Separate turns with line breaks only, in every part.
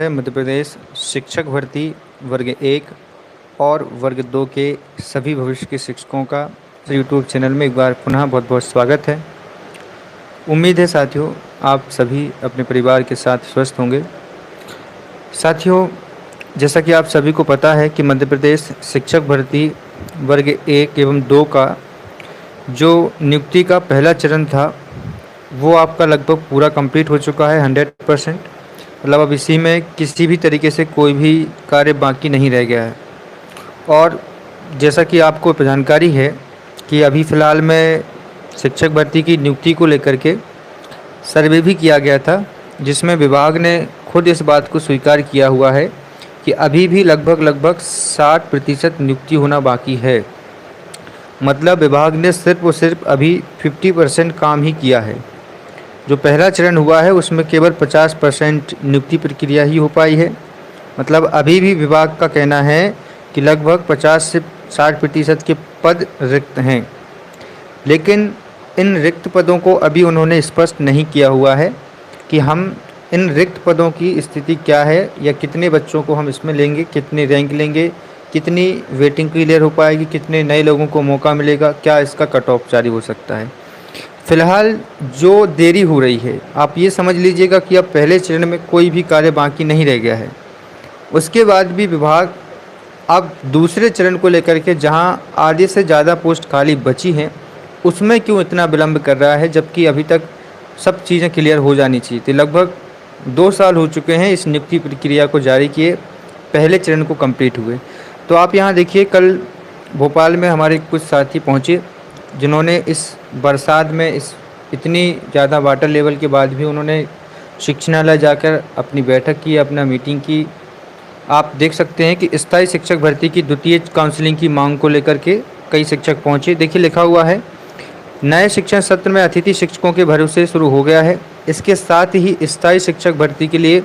है मध्य प्रदेश शिक्षक भर्ती वर्ग 1 और वर्ग 2 के सभी भविष्य के शिक्षकों का यूट्यूब चैनल में एक बार पुनः बहुत बहुत स्वागत है। उम्मीद है साथियों आप सभी अपने परिवार के साथ स्वस्थ होंगे। साथियों, जैसा कि आप सभी को पता है कि मध्य प्रदेश शिक्षक भर्ती वर्ग 1 एवं 2 का जो नियुक्ति का पहला चरण था वो आपका लगभग पूरा कंप्लीट हो चुका है 100%। मतलब अब इसी में किसी भी तरीके से कोई भी कार्य बाकी नहीं रह गया है। और जैसा कि आपको जानकारी है कि अभी फ़िलहाल में शिक्षक भर्ती की नियुक्ति को लेकर के सर्वे भी किया गया था, जिसमें विभाग ने खुद इस बात को स्वीकार किया हुआ है कि अभी भी लगभग 60% नियुक्ति होना बाकी है। मतलब विभाग ने सिर्फ और सिर्फ अभी 50% काम ही किया है। जो पहला चरण हुआ है उसमें केवल 50% नियुक्ति प्रक्रिया ही हो पाई है। मतलब अभी भी विभाग का कहना है कि लगभग 50 से 60% के पद रिक्त हैं, लेकिन इन रिक्त पदों को अभी उन्होंने स्पष्ट नहीं किया हुआ है कि हम इन रिक्त पदों की स्थिति क्या है या कितने बच्चों को हम इसमें लेंगे, कितने रैंक लेंगे, कितनी वेटिंग क्लियर हो पाएगी, कितने नए लोगों को मौका मिलेगा, क्या इसका कट ऑफ जारी हो सकता है। फ़िलहाल जो देरी हो रही है, आप ये समझ लीजिएगा कि अब पहले चरण में कोई भी कार्य बाकी नहीं रह गया है। उसके बाद भी विभाग अब दूसरे चरण को लेकर के जहां आधे से ज़्यादा पोस्ट खाली बची हैं, उसमें क्यों इतना विलंब कर रहा है, जबकि अभी तक सब चीज़ें क्लियर हो जानी चाहिए थी। लगभग 2 साल हो चुके हैं इस नियुक्ति प्रक्रिया को जारी किए, पहले चरण को कंप्लीट हुए। तो आप यहाँ देखिए, कल भोपाल में हमारे कुछ साथी पहुँचे जिन्होंने इस बरसात में इस इतनी ज़्यादा वाटर लेवल के बाद भी उन्होंने शिक्षणालय जाकर अपनी बैठक की, अपना मीटिंग की। आप देख सकते हैं कि स्थायी शिक्षक भर्ती की द्वितीय काउंसलिंग की मांग को लेकर के कई शिक्षक पहुंचे। देखिए लिखा हुआ है, नए शिक्षण सत्र में अतिथि शिक्षकों के भरोसे शुरू हो गया है। इसके साथ ही स्थायी शिक्षक भर्ती के लिए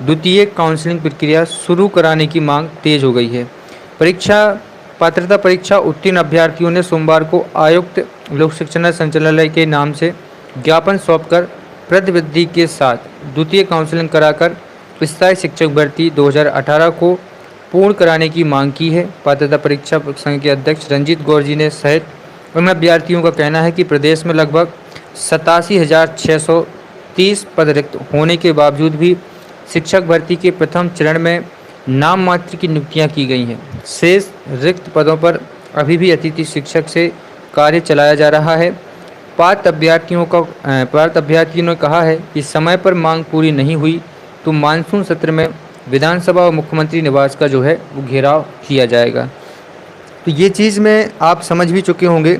द्वितीय काउंसलिंग प्रक्रिया शुरू कराने की मांग तेज हो गई है। पात्रता परीक्षा उत्तीर्ण अभ्यर्थियों ने सोमवार को आयुक्त लोक शिक्षण संचालनालय के नाम से ज्ञापन सौंपकर प्रतिनिधि के साथ द्वितीय काउंसलिंग कराकर स्थायी शिक्षक भर्ती 2018 को पूर्ण कराने की मांग की है। पात्रता परीक्षा संघ के अध्यक्ष रंजीत गौर जी ने सहित उन अभ्यर्थियों का कहना है कि प्रदेश में लगभग 87,630 पद रिक्त होने के बावजूद भी शिक्षक भर्ती के प्रथम चरण में नाम मात्र की नियुक्तियां की गई हैं। शेष रिक्त पदों पर अभी भी अतिथि शिक्षक से कार्य चलाया जा रहा है। पात्र अभ्यर्थियों ने कहा है कि समय पर मांग पूरी नहीं हुई तो मानसून सत्र में विधानसभा और मुख्यमंत्री निवास का जो है वो घेराव किया जाएगा। तो ये चीज़ में आप समझ भी चुके होंगे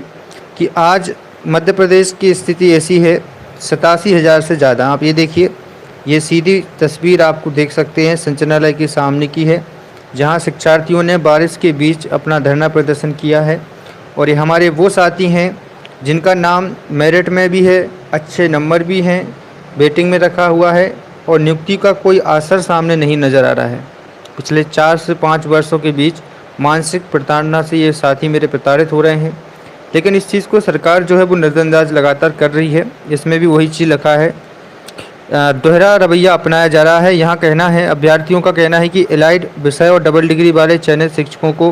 कि आज मध्य प्रदेश की स्थिति ऐसी है, 87,000 से ज़्यादा। आप ये देखिए, ये सीधी तस्वीर आपको देख सकते हैं संचालनालय के सामने की है, जहां शिक्षार्थियों ने बारिश के बीच अपना धरना प्रदर्शन किया है। और ये हमारे वो साथी हैं जिनका नाम मेरिट में भी है, अच्छे नंबर भी हैं, वेटिंग में रखा हुआ है और नियुक्ति का कोई असर सामने नहीं नज़र आ रहा है। पिछले 4 से 5 वर्षों के बीच मानसिक प्रताड़ना से ये साथी मेरे प्रताड़ित हो रहे हैं, लेकिन इस चीज़ को सरकार जो है वो नज़रअंदाज लगातार कर रही है। इसमें भी वही चीज़ लिखा है, दोहरा रवैया अपनाया जा रहा है। यहाँ कहना है, अभ्यर्थियों का कहना है कि एलाइड विषय और डबल डिग्री वाले चयनित शिक्षकों को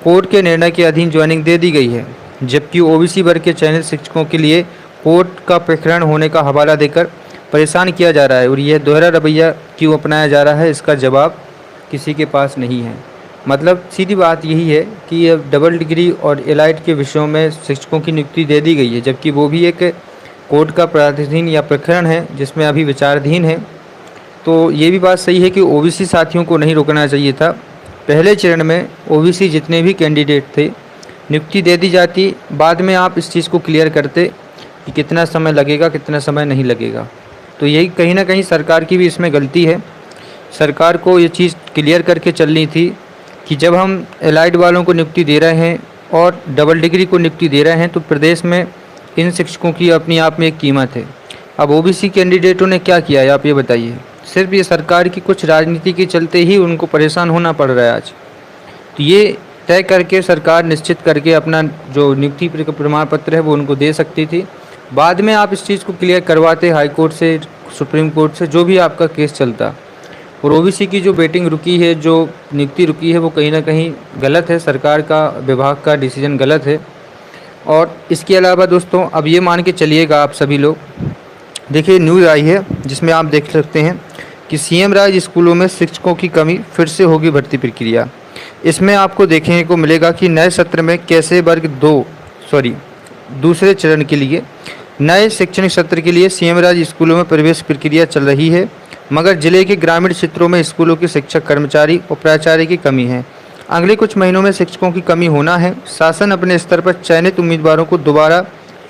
कोर्ट के निर्णय के अधीन ज्वाइनिंग दे दी गई है, जबकि ओबीसी वर्ग के चयनित शिक्षकों के लिए कोर्ट का प्रकरण होने का हवाला देकर परेशान किया जा रहा है। और यह दोहरा रवैया क्यों अपनाया जा रहा है, इसका जवाब किसी के पास नहीं है। मतलब सीधी बात यही है कि ये डबल डिग्री और एलाइड के विषयों में शिक्षकों की नियुक्ति दे दी गई है, जबकि वो भी एक कोर्ट का प्राधिधीन या प्रकरण है जिसमें अभी विचाराधीन है। तो ये भी बात सही है कि ओबीसी साथियों को नहीं रोकना चाहिए था। पहले चरण में ओबीसी जितने भी कैंडिडेट थे नियुक्ति दे दी जाती, बाद में आप इस चीज़ को क्लियर करते कि कितना समय लगेगा, कितना समय नहीं लगेगा। तो यही कहीं ना कहीं सरकार की भी इसमें गलती है। सरकार को ये चीज़ क्लियर करके चलनी थी कि जब हम एलाइड वालों को नियुक्ति दे रहे हैं और डबल डिग्री को नियुक्ति दे रहे हैं तो प्रदेश में इन शिक्षकों की अपनी आप में एक कीमत है। अब ओबीसी कैंडिडेटों ने क्या किया है, आप ये बताइए। सिर्फ ये सरकार की कुछ राजनीति के चलते ही उनको परेशान होना पड़ रहा है आज। तो ये तय करके सरकार निश्चित करके अपना जो नियुक्ति प्रमाण पत्र है वो उनको दे सकती थी। बाद में आप इस चीज़ को क्लियर करवाते हाई कोर्ट से, सुप्रीम कोर्ट से, जो भी आपका केस चलता। और ओबीसी की जो वेटिंग रुकी है, जो नियुक्ति रुकी है, वो कहीं ना कहीं गलत है। सरकार का, विभाग का डिसीजन गलत है। और इसके अलावा दोस्तों अब ये मान के चलिएगा आप सभी लोग, देखिए न्यूज़ आई है जिसमें आप देख सकते हैं कि सीएम राज स्कूलों में शिक्षकों की कमी, फिर से होगी भर्ती प्रक्रिया। इसमें आपको देखने को मिलेगा कि नए सत्र में कैसे दूसरे चरण के लिए नए शैक्षणिक सत्र के लिए सीएम राज स्कूलों में प्रवेश प्रक्रिया चल रही है, मगर जिले के ग्रामीण क्षेत्रों में स्कूलों के शिक्षक, कर्मचारी और प्राचार्य की कमी है। अगले कुछ महीनों में शिक्षकों की कमी होना है। शासन अपने स्तर पर चयनित उम्मीदवारों को दोबारा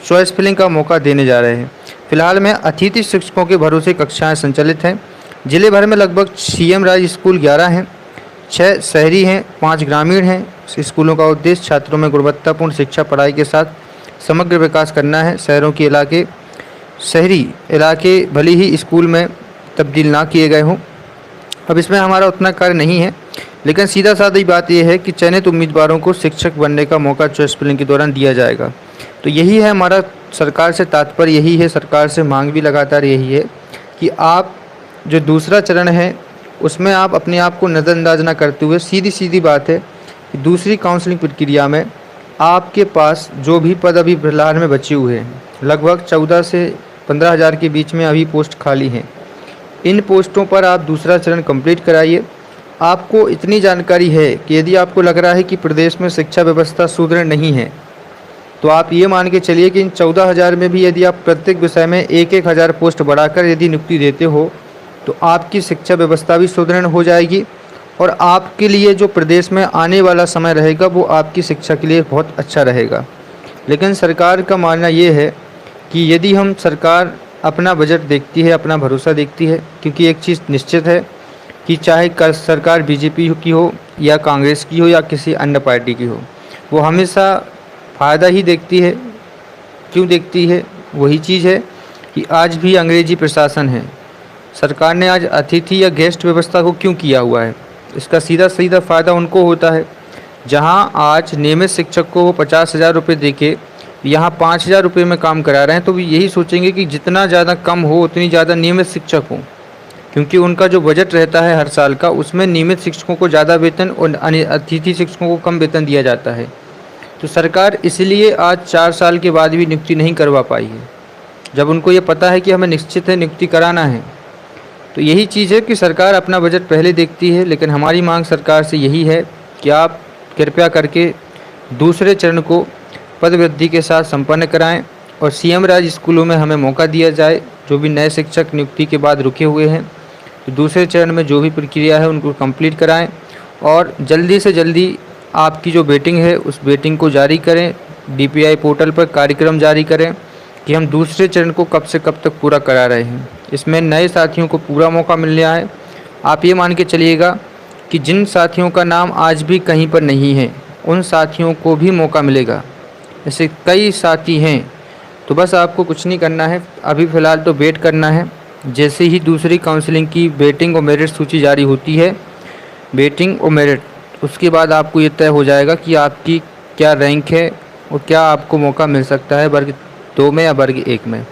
चॉइस फिलिंग का मौका देने जा रहे हैं। फिलहाल में अतिथि शिक्षकों के भरोसे कक्षाएं संचालित हैं। जिले भर में लगभग सीएम राज स्कूल 11 हैं, 6 शहरी हैं, 5 ग्रामीण हैं। स्कूलों का उद्देश्य छात्रों में गुणवत्तापूर्ण शिक्षा, पढ़ाई के साथ समग्र विकास करना है। शहरी इलाके भले ही स्कूल में तब्दील ना किए गए हों, अब इसमें हमारा उतना कार्य नहीं है, लेकिन सीधा साधा बात यह है कि चयनित उम्मीदवारों को शिक्षक बनने का मौका चॉइस फिलिंग के दौरान दिया जाएगा। तो यही है हमारा सरकार से तात्पर्य, यही है सरकार से मांग भी लगातार यही है कि आप जो दूसरा चरण है उसमें आप अपने आप को नज़रअंदाज ना करते हुए, सीधी बात है कि दूसरी काउंसलिंग प्रक्रिया में आपके पास जो भी पद अभी फिलहाल में बचे हुए हैं, लगभग 14 से 15 हज़ार के बीच में अभी पोस्ट खाली हैं। इन पोस्टों पर आप दूसरा चरण कंप्लीट कराइए। आपको इतनी जानकारी है कि यदि आपको लग रहा है कि प्रदेश में शिक्षा व्यवस्था सुदृढ़ नहीं है, तो आप ये मान के चलिए कि इन 14 हज़ार में भी यदि आप प्रत्येक विषय में 1-1 हज़ार पोस्ट बढ़ाकर यदि नियुक्ति देते हो, तो आपकी शिक्षा व्यवस्था भी सुदृढ़ हो जाएगी और आपके लिए जो प्रदेश में आने वाला समय रहेगा वो आपकी शिक्षा के लिए बहुत अच्छा रहेगा। लेकिन सरकार का मानना ये है कि यदि हम सरकार अपना बजट देखती है, अपना भरोसा देखती है, क्योंकि एक चीज़ निश्चित है कि चाहे सरकार बीजेपी की हो या कांग्रेस की हो या किसी अन्य पार्टी की हो, वो हमेशा फ़ायदा ही देखती है। क्यों देखती है? वही चीज़ है कि आज भी अंग्रेजी प्रशासन है। सरकार ने आज अतिथि या गेस्ट व्यवस्था को क्यों किया हुआ है? इसका सीधा फ़ायदा उनको होता है। जहां आज नियमित शिक्षक को वो 50,000 रुपये दे के यहाँ 5,000 रुपये में काम करा रहे हैं, तो वो यही सोचेंगे कि जितना ज़्यादा कम हो उतनी ज़्यादा नियमित शिक्षक हो, क्योंकि उनका जो बजट रहता है हर साल का, उसमें नियमित शिक्षकों को ज़्यादा वेतन और अतिथि शिक्षकों को कम वेतन दिया जाता है। तो सरकार इसलिए आज 4 साल के बाद भी नियुक्ति नहीं करवा पाई है, जब उनको ये पता है कि हमें निश्चित है नियुक्ति कराना है। तो यही चीज़ है कि सरकार अपना बजट पहले देखती है, लेकिन हमारी मांग सरकार से यही है कि आप कृपया करके दूसरे चरण को पद वृद्धि के साथ संपन्न कराएं और सीएम राज स्कूलों में हमें मौका दिया जाए। जो भी नए शिक्षक नियुक्ति के बाद रुके हुए हैं, तो दूसरे चरण में जो भी प्रक्रिया है उनको कंप्लीट कराएं और जल्दी से जल्दी आपकी जो वेटिंग है उस वेटिंग को जारी करें। DPI पोर्टल पर कार्यक्रम जारी करें कि हम दूसरे चरण को कब से कब तक पूरा करा रहे हैं। इसमें नए साथियों को पूरा मौका मिल रहा है। आप ये मान के चलिएगा कि जिन साथियों का नाम आज भी कहीं पर नहीं है, उन साथियों को भी मौका मिलेगा। ऐसे कई साथी हैं, तो बस आपको कुछ नहीं करना है, अभी फ़िलहाल तो वेट करना है। जैसे ही दूसरी काउंसलिंग की वेटिंग और मेरिट सूची जारी होती है, वेटिंग और मेरिट, उसके बाद आपको ये तय हो जाएगा कि आपकी क्या रैंक है और क्या आपको मौका मिल सकता है वर्ग 2 में या वर्ग 1 में।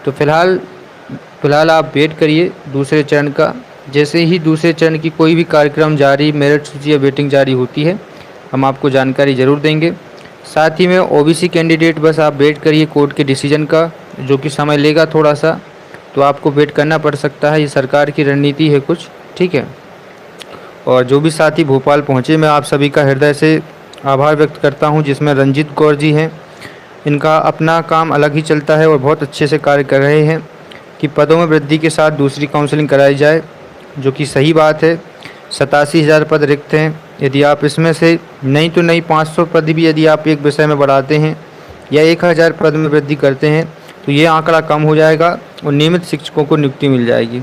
तो फ़िलहाल आप वेट करिए दूसरे चरण का। जैसे ही दूसरे चरण की कोई भी कार्यक्रम जारी, मेरिट सूची या वेटिंग जारी होती है, हम आपको जानकारी ज़रूर देंगे। साथ ही में OBC कैंडिडेट बस आप वेट करिए कोर्ट के डिसीजन का, जो कि समय लेगा थोड़ा सा, तो आपको वेट करना पड़ सकता है। ये सरकार की रणनीति है कुछ, ठीक है। और जो भी साथी भोपाल पहुँचे, मैं आप सभी का हृदय से आभार व्यक्त करता हूँ, जिसमें रंजीत कौर जी हैं। इनका अपना काम अलग ही चलता है और बहुत अच्छे से कार्य कर रहे हैं कि पदों में वृद्धि के साथ दूसरी काउंसलिंग कराई जाए, जो कि सही बात है। 87,000 पद रिक्त हैं। यदि आप इसमें से नहीं तो नहीं 500 पद भी यदि आप एक विषय में बढ़ाते हैं या 1,000 पद में वृद्धि करते हैं, तो ये आंकड़ा कम हो जाएगा और नियमित शिक्षकों को नियुक्ति मिल जाएगी।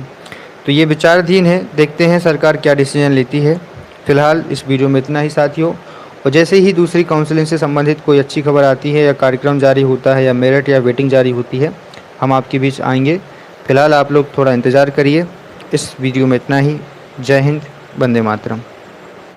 तो ये विचाराधीन है, देखते हैं सरकार क्या डिसीजन लेती है। फिलहाल इस वीडियो में इतना ही साथियों, और जैसे ही दूसरी काउंसलिंग से संबंधित कोई अच्छी खबर आती है या कार्यक्रम जारी होता है या मेरिट या वेटिंग जारी होती है, हम आपके बीच आएंगे। फिलहाल आप लोग थोड़ा इंतज़ार करिए। इस वीडियो में इतना ही। जय हिंद, वंदे मातरम।